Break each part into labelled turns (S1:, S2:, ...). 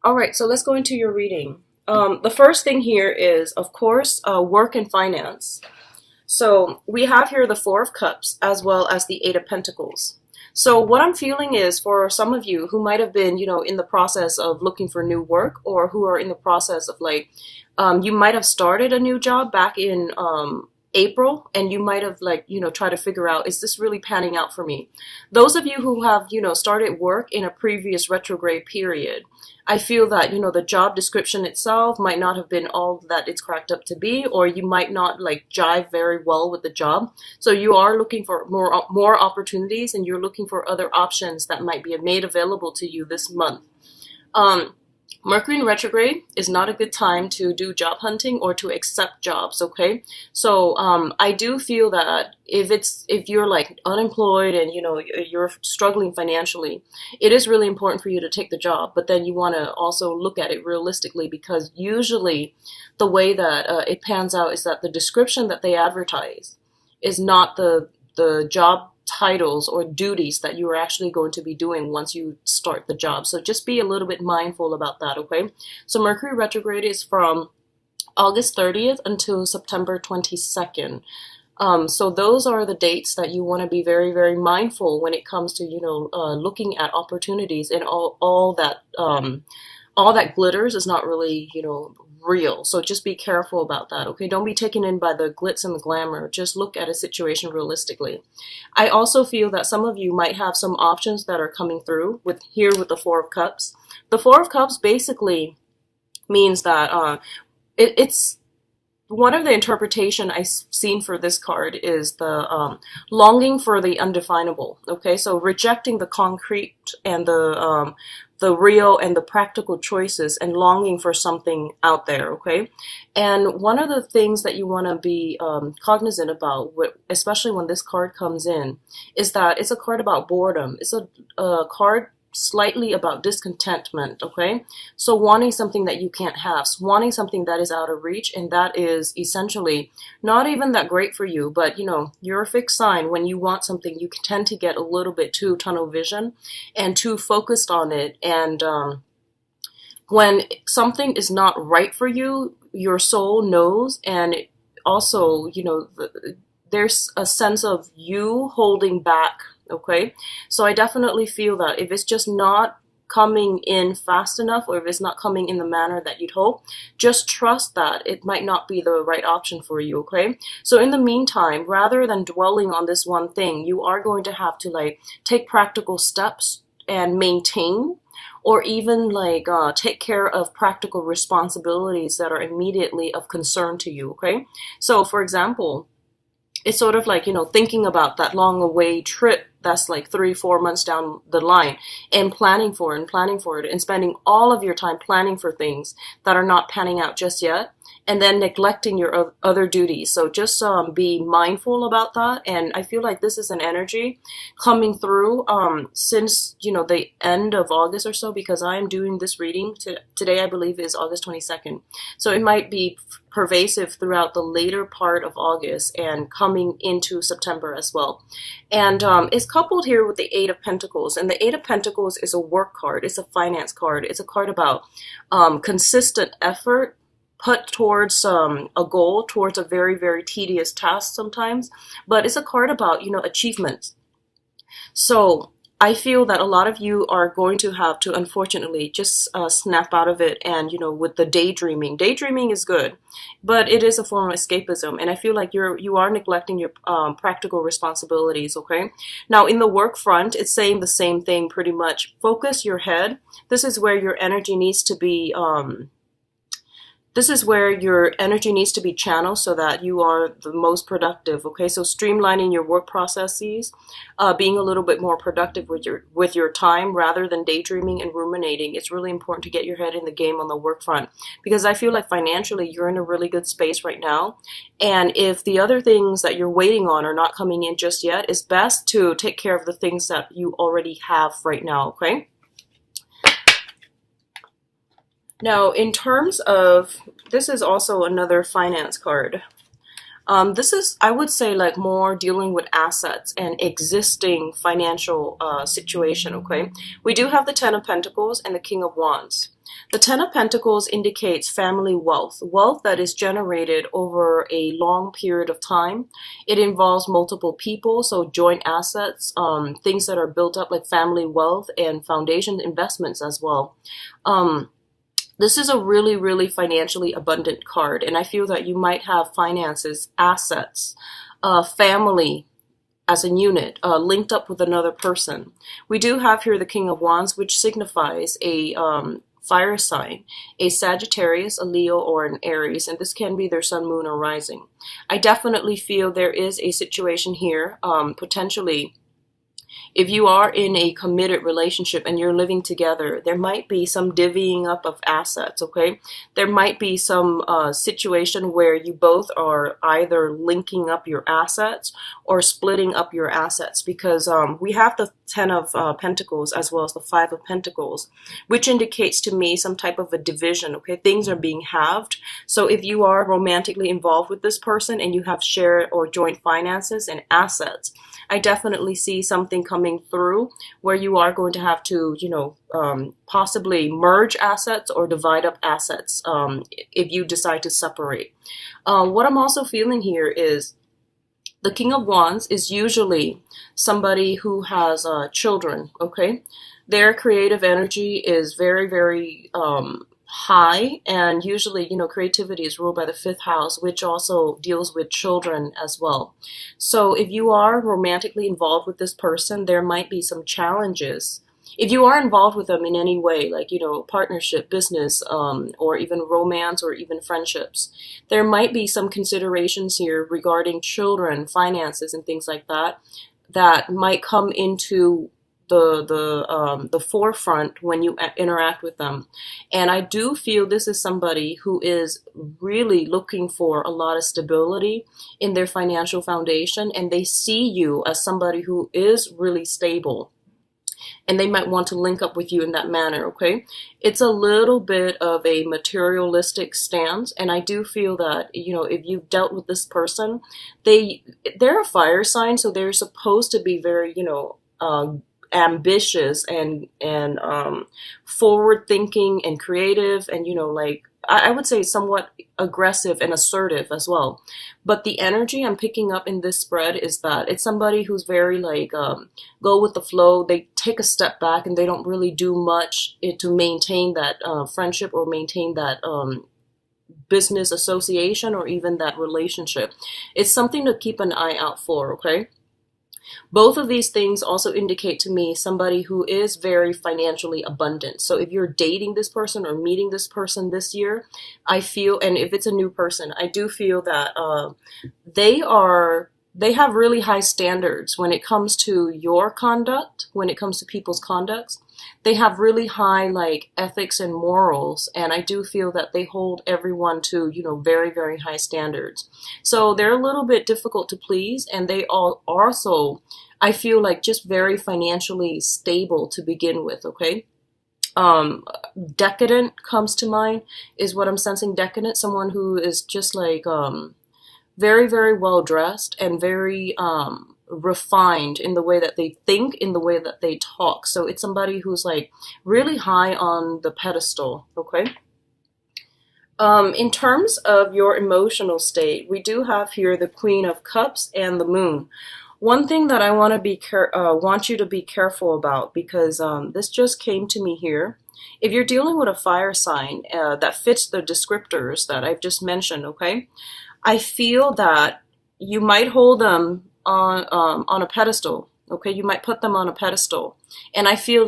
S1: All right, so let's go into your reading. The first thing here is, of course, work and finance. So we have here the Four of Cups as well as the Eight of Pentacles. So what I'm feeling is for some of you who might have been, in the process of looking for new work, or who are in the process of you might have started a new job back in April, and you might have try to figure out, is this really panning out for me? Those of you who have, started work in a previous retrograde period, I feel that, the job description itself might not have been all that it's cracked up to be, or you might not jive very well with the job. So you are looking for more opportunities, and you're looking for other options that might be made available to you this month. Mercury in retrograde is not a good time to do job hunting or to accept jobs, okay? So I do feel that if you're unemployed and you're struggling financially, it is really important for you to take the job, but then you want to also look at it realistically, because usually the way that it pans out is that the description that they advertise is not the job titles or duties that you are actually going to be doing once you start the job. So just be a little bit mindful about that, okay? So Mercury retrograde is from August 30th until September 22nd. So those are the dates that you want to be very, very mindful when it comes to, looking at opportunities, and all that glitters is not really, real. So just be careful about that, okay? Don't be taken in by the glitz and the glamour. Just look at a situation realistically. I also feel that some of you might have some options that are coming through with the Four of Cups. The Four of Cups basically means that it's one of the interpretation I've seen for this card is the longing for the undefinable. Okay, so rejecting the concrete and the real and the practical choices, and longing for something out there. Okay, and one of the things that you want to be cognizant about, especially when this card comes in, is that it's a card about boredom. It's a card slightly about discontentment, okay? So wanting something that you can't have, wanting something that is out of reach, and that is essentially not even that great for you, but you're a fixed sign. When you want something, you tend to get a little bit too tunnel vision and too focused on it, and when something is not right for you, your soul knows, and also, there's a sense of you holding back. Okay, so I definitely feel that if it's just not coming in fast enough, or if it's not coming in the manner that you'd hope, just trust that it might not be the right option for you, okay? So in the meantime, rather than dwelling on this one thing, you are going to have to take practical steps and maintain, or even take care of practical responsibilities that are immediately of concern to you, okay? So for example, it's sort of thinking about that long away trip that's 3-4 months down the line, and planning for it, and spending all of your time planning for things that are not panning out just yet, and then neglecting your other duties. So just be mindful about that. And I feel like this is an energy coming through since the end of August or so, because I am doing this reading today, I believe is August 22nd. So it might be pervasive throughout the later part of August and coming into September as well. And it's coupled here with the Eight of Pentacles. And the Eight of Pentacles is a work card. It's a finance card. It's a card about consistent effort put towards a goal, towards a very, very tedious task sometimes. But it's a card about, achievements. So I feel that a lot of you are going to have to, unfortunately, just snap out of it. And, with the daydreaming. Daydreaming is good, but it is a form of escapism. And I feel like you are neglecting your practical responsibilities, okay? Now, in the work front, it's saying the same thing pretty much. Focus your head. This is where your energy needs to be channeled so that you are the most productive, okay? So streamlining your work processes, being a little bit more productive with your time rather than daydreaming and ruminating. It's really important to get your head in the game on the work front, because I feel like financially you're in a really good space right now. And if the other things that you're waiting on are not coming in just yet, it's best to take care of the things that you already have right now, okay? Now, in terms of, this is also another finance card. This is, I would say, like more dealing with assets and existing financial situation, okay? We do have the Ten of Pentacles and the King of Wands. The Ten of Pentacles indicates family wealth, wealth that is generated over a long period of time. It involves multiple people, so joint assets, things that are built up like family wealth and foundation investments as well. This is a really, really financially abundant card, and I feel that you might have finances, assets, family as a unit, linked up with another person. We do have here the King of Wands, which signifies a fire sign, a Sagittarius, a Leo, or an Aries, and this can be their sun, moon, or rising. I definitely feel there is a situation here, potentially, if you are in a committed relationship and you're living together, there might be some divvying up of assets, okay? There might be some situation where you both are either linking up your assets or splitting up your assets, because we have the Ten of Pentacles as well as the Five of Pentacles, which indicates to me some type of a division, okay? Things are being halved. So if you are romantically involved with this person and you have shared or joint finances and assets, I definitely see something coming through where you are going to have to, possibly merge assets or divide up assets if you decide to separate. What I'm also feeling here is the King of Wands is usually somebody who has children, okay? Their creative energy is very, very high, and usually, creativity is ruled by the fifth house, which also deals with children as well. So if you are romantically involved with this person, there might be some challenges. If you are involved with them in any way, like, partnership, business, or even romance, or even friendships, there might be some considerations here regarding children, finances, and things like that, that might come into the forefront when you interact with them. And I do feel this is somebody who is really looking for a lot of stability in their financial foundation, and they see you as somebody who is really stable, and they might want to link up with you in that manner, okay? It's a little bit of a materialistic stance, and I do feel that, if you've dealt with this person, they're a fire sign, so they're supposed to be very, ambitious and forward thinking and creative, and I would say somewhat aggressive and assertive as well. But the energy I'm picking up in this spread is that it's somebody who's very go with the flow. They take a step back and they don't really do much to maintain that friendship or maintain that business association or even that relationship. It's something to keep an eye out for, okay? Both of these things also indicate to me somebody who is very financially abundant. So if you're dating this person or meeting this person this year, I feel, and if it's a new person, I do feel that they have really high standards when it comes to your conduct, when it comes to people's conducts. They have really high ethics and morals, and I do feel that they hold everyone to, very, very high standards. So they're a little bit difficult to please, and they all also, I feel just very financially stable to begin with, okay? Decadent comes to mind, is what I'm sensing. Decadent, someone who is just very, very well dressed and very refined in the way that they think, in the way that they talk. So it's somebody who's really high on the pedestal, okay? In terms of your emotional state, we do have here the Queen of Cups and the Moon. One thing that I want you to be careful about, because this just came to me here. If you're dealing with a fire sign that fits the descriptors that I've just mentioned, okay, I feel that you might hold them on a pedestal, okay? You might put them on a pedestal, and I feel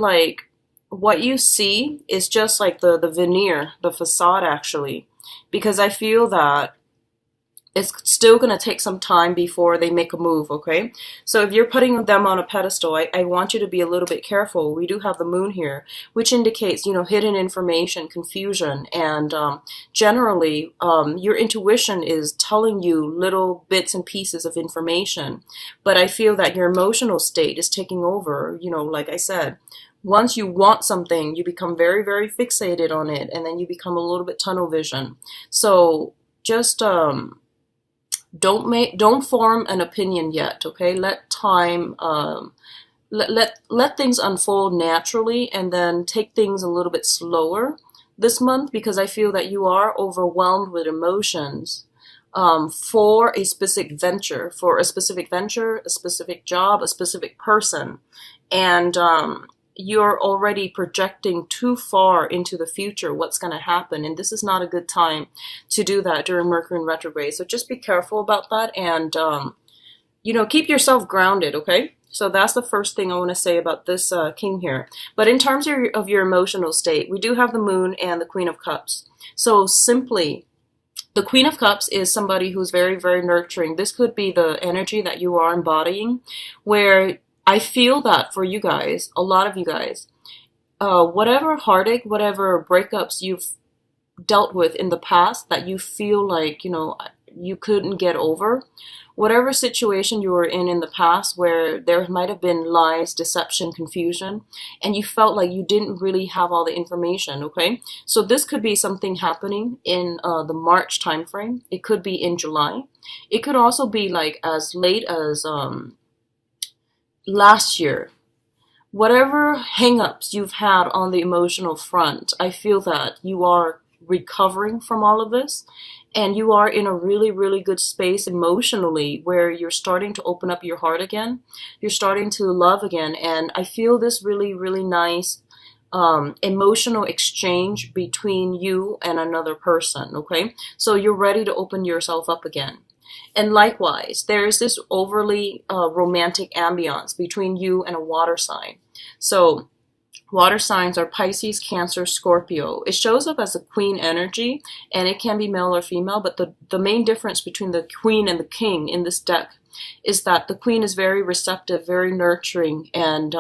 S1: what you see is just the veneer, the facade, actually, because I feel that it's still going to take some time before they make a move, okay? So if you're putting them on a pedestal, I want you to be a little bit careful. We do have the moon here, which indicates, hidden information, confusion, and generally your intuition is telling you little bits and pieces of information. But I feel that your emotional state is taking over, like I said. Once you want something, you become very, very fixated on it, and then you become a little bit tunnel vision. So just don't form an opinion yet, okay? Let time let things unfold naturally, and then take things a little bit slower this month, because I feel that you are overwhelmed with emotions for a specific venture, a specific job, a specific person. And you're already projecting too far into the future what's going to happen. And this is not a good time to do that during Mercury in retrograde. So just be careful about that, and, keep yourself grounded, okay? So that's the first thing I want to say about this king here. But in terms of your emotional state, we do have the moon and the Queen of Cups. So simply, the Queen of Cups is somebody who's very, very nurturing. This could be the energy that you are embodying, where I feel that for you guys, a lot of you guys, whatever heartache, whatever breakups you've dealt with in the past that you feel like, you couldn't get over, whatever situation you were in the past where there might have been lies, deception, confusion, and you felt like you didn't really have all the information, okay? So this could be something happening in the March timeframe. It could be in July. It could also be like as late as last year. Whatever hangups you've had on the emotional front, I feel that you are recovering from all of this, and you are in a really, really good space emotionally where you're starting to open up your heart again. You're starting to love again. And I feel this really, really nice emotional exchange between you and another person, okay? So you're ready to open yourself up again. And likewise, there is this overly romantic ambiance between you and a water sign. So water signs are Pisces, Cancer, Scorpio. It shows up as a queen energy, and it can be male or female, but the main difference between the queen and the king in this deck is that the queen is very receptive, very nurturing, and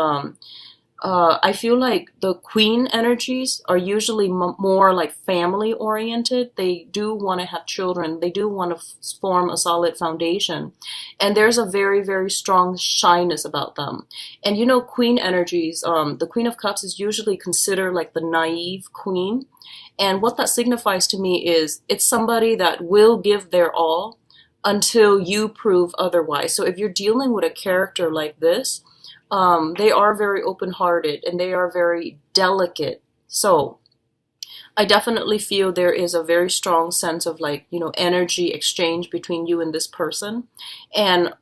S1: I feel like the queen energies are usually more like family oriented. They do want to have children. They do want to form a solid foundation. And there's a very, very strong shyness about them. And queen energies, the Queen of Cups is usually considered like the naive queen. And what that signifies to me is it's somebody that will give their all until you prove otherwise. So if you're dealing with a character like this, they are very open-hearted and they are very delicate. So I definitely feel there is a very strong sense of energy exchange between you and this person. And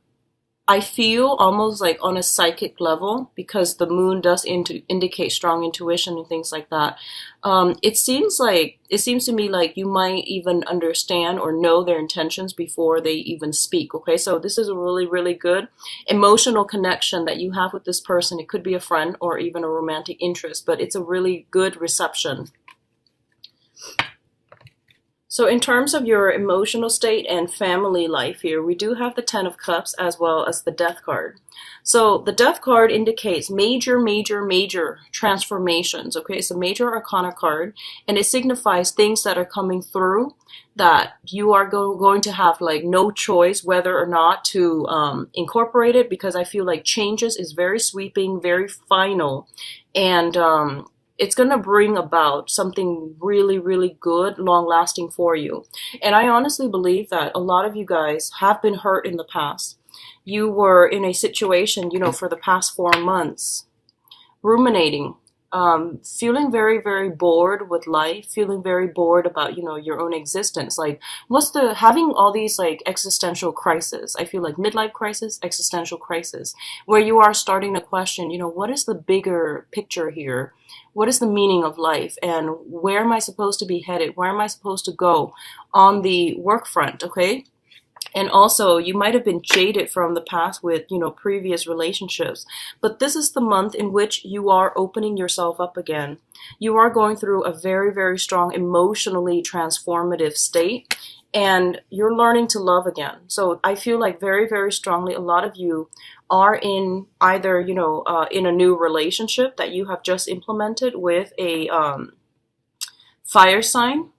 S1: I feel almost like on a psychic level, because the moon does indicate strong intuition and things like that. It seems to me like you might even understand or know their intentions before they even speak. Okay, so this is a really, really good emotional connection that you have with this person. It could be a friend or even a romantic interest, but it's a really good reception. So in terms of your emotional state and family life here, we do have the Ten of Cups as well as the Death card. So the Death card indicates major, major, major transformations. Okay, it's a major arcana card, and it signifies things that are coming through that you are going to have no choice whether or not to incorporate it, because I feel like changes is very sweeping, very final, and it's going to bring about something really, really good, long-lasting for you. And I honestly believe that a lot of you guys have been hurt in the past. You were in a situation, for the past 4 months, ruminating, feeling very, very bored with life, feeling very bored about, your own existence. Having all these existential crises. I feel like midlife crisis, existential crisis, where you are starting to question, what is the bigger picture here? What is the meaning of life? And where am I supposed to be headed? Where am I supposed to go on the work front? Okay. And also, you might have been jaded from the past with, previous relationships. But this is the month in which you are opening yourself up again. You are going through a very, very strong, emotionally transformative state. And you're learning to love again. So I feel like very, very strongly a lot of you are in either, in a new relationship that you have just implemented with a fire sign,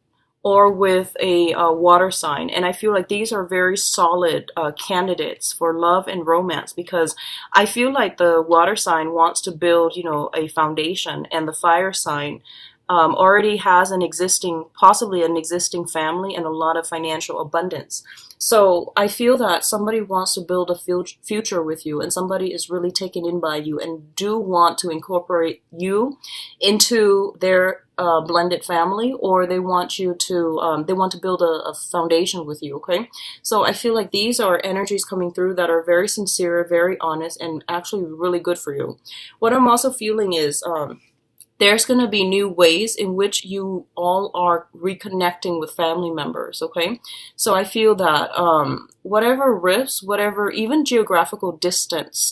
S1: or with a water sign. And I feel like these are very solid candidates for love and romance, because I feel like the water sign wants to build, a foundation, and the fire sign already has an existing, possibly an existing family and a lot of financial abundance. So I feel that somebody wants to build a future with you, and somebody is really taken in by you and do want to incorporate you into their blended family, or they want you to they want to build a foundation with you. Okay, so I feel like these are energies coming through that are very sincere, very honest, and actually really good for you. What I'm also feeling is there's going to be new ways in which you all are reconnecting with family members. Okay, so I feel that whatever rifts, whatever even geographical distance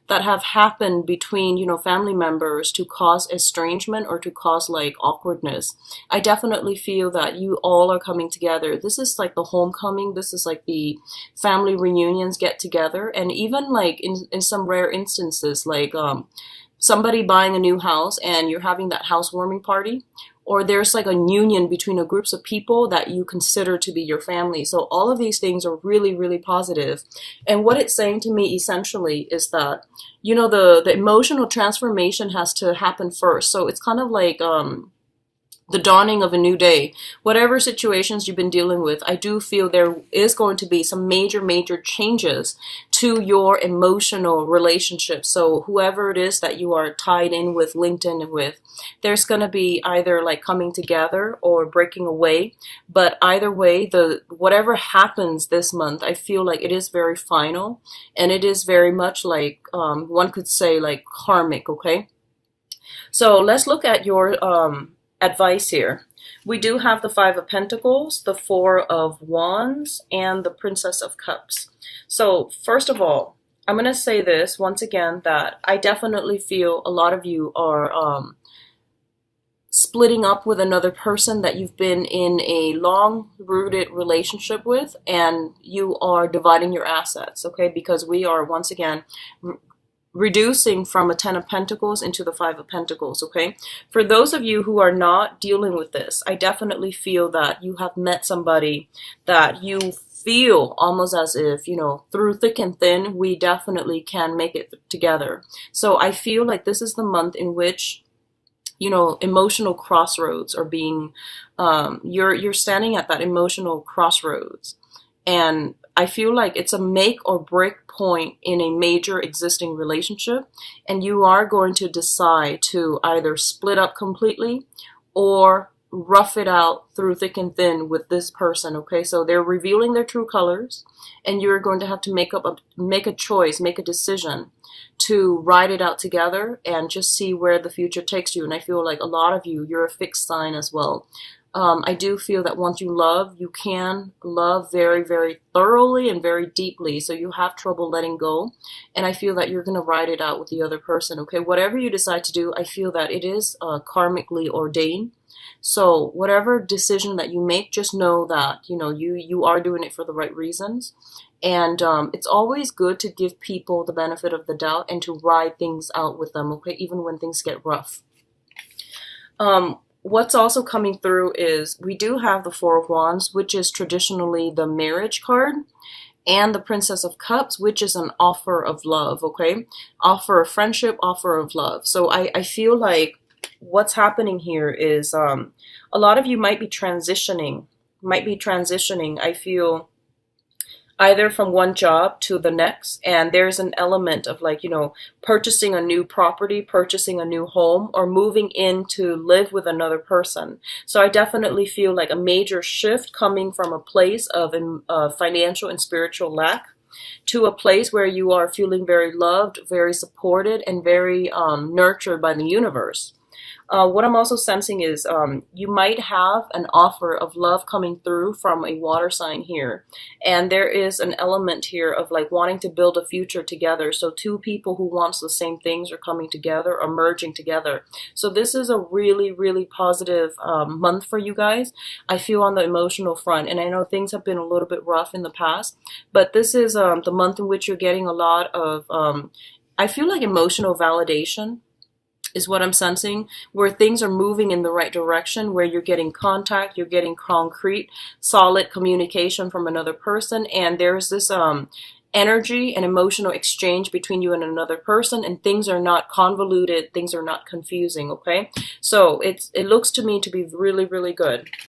S1: that have happened between, you know, family members to cause estrangement or to cause like awkwardness, I definitely feel that you all are coming together. This is like the homecoming, this is like the family reunions get together. And even like in some rare instances, like somebody buying a new house and you're having that housewarming party, or there's like a union between a groups of people that you consider to be your family. So all of these things are really, really positive. And what it's saying to me essentially is that, you know, the emotional transformation has to happen first. So it's kind of like the dawning of a new day. Whatever situations you've been dealing with, I do feel there is going to be some major, major changes to your emotional relationship. So whoever it is that you are tied in with, linked in with, there's going to be either like coming together or breaking away. But either way, the whatever happens this month, I feel like it is very final, and it is very much like one could say like karmic. Okay, so let's look at your advice here. We do have the Five of Pentacles, the Four of Wands, and the Princess of Cups. So first of all, I'm going to say this once again, that I definitely feel a lot of you are splitting up with another person that you've been in a long-rooted relationship with, and you are dividing your assets, okay? Because we are, once again, reducing from a Ten of Pentacles into the Five of Pentacles, okay? For those of you who are not dealing with this, I definitely feel that you have met somebody that you feel almost as if, you know, through thick and thin, we definitely can make it together. So I feel like this is the month in which, you know, emotional crossroads are being, you're standing at that emotional crossroads. And I feel like it's a make or break point in a major existing relationship, and you are going to decide to either split up completely or rough it out through thick and thin with this person. Okay, so they're revealing their true colors, and you're going to have to make a choice, make a decision to ride it out together and just see where the future takes you. And I feel like a lot of you, you're a fixed sign as well. I do feel that once you love, you can love very, very thoroughly and very deeply. So you have trouble letting go. And I feel that you're going to ride it out with the other person. Okay, whatever you decide to do, I feel that it is karmically ordained. So whatever decision that you make, just know that, you know, you are doing it for the right reasons. And it's always good to give people the benefit of the doubt and to ride things out with them, okay, even when things get rough. What's also coming through is we do have the Four of Wands, which is traditionally the marriage card, and the Princess of Cups, which is an offer of love, okay? Offer of friendship, offer of love. So I feel like what's happening here is a lot of you might be transitioning, I feel, either from one job to the next, and there's an element of like, you know, purchasing a new property, purchasing a new home, or moving in to live with another person. So I definitely feel like a major shift coming from a place of financial and spiritual lack to a place where you are feeling very loved, very supported, and very nurtured by the universe. What I'm also sensing is you might have an offer of love coming through from a water sign here. And there is an element here of like wanting to build a future together. So two people who want the same things are coming together, are merging together. So this is a really, really positive month for you guys. I feel on the emotional front. And I know things have been a little bit rough in the past. But this is the month in which you're getting a lot of, I feel like emotional validation is what I'm sensing, where things are moving in the right direction, where you're getting contact, you're getting concrete, solid communication from another person. And there's this energy and emotional exchange between you and another person, and things are not convoluted, things are not confusing, okay? So it looks to me to be really, really good.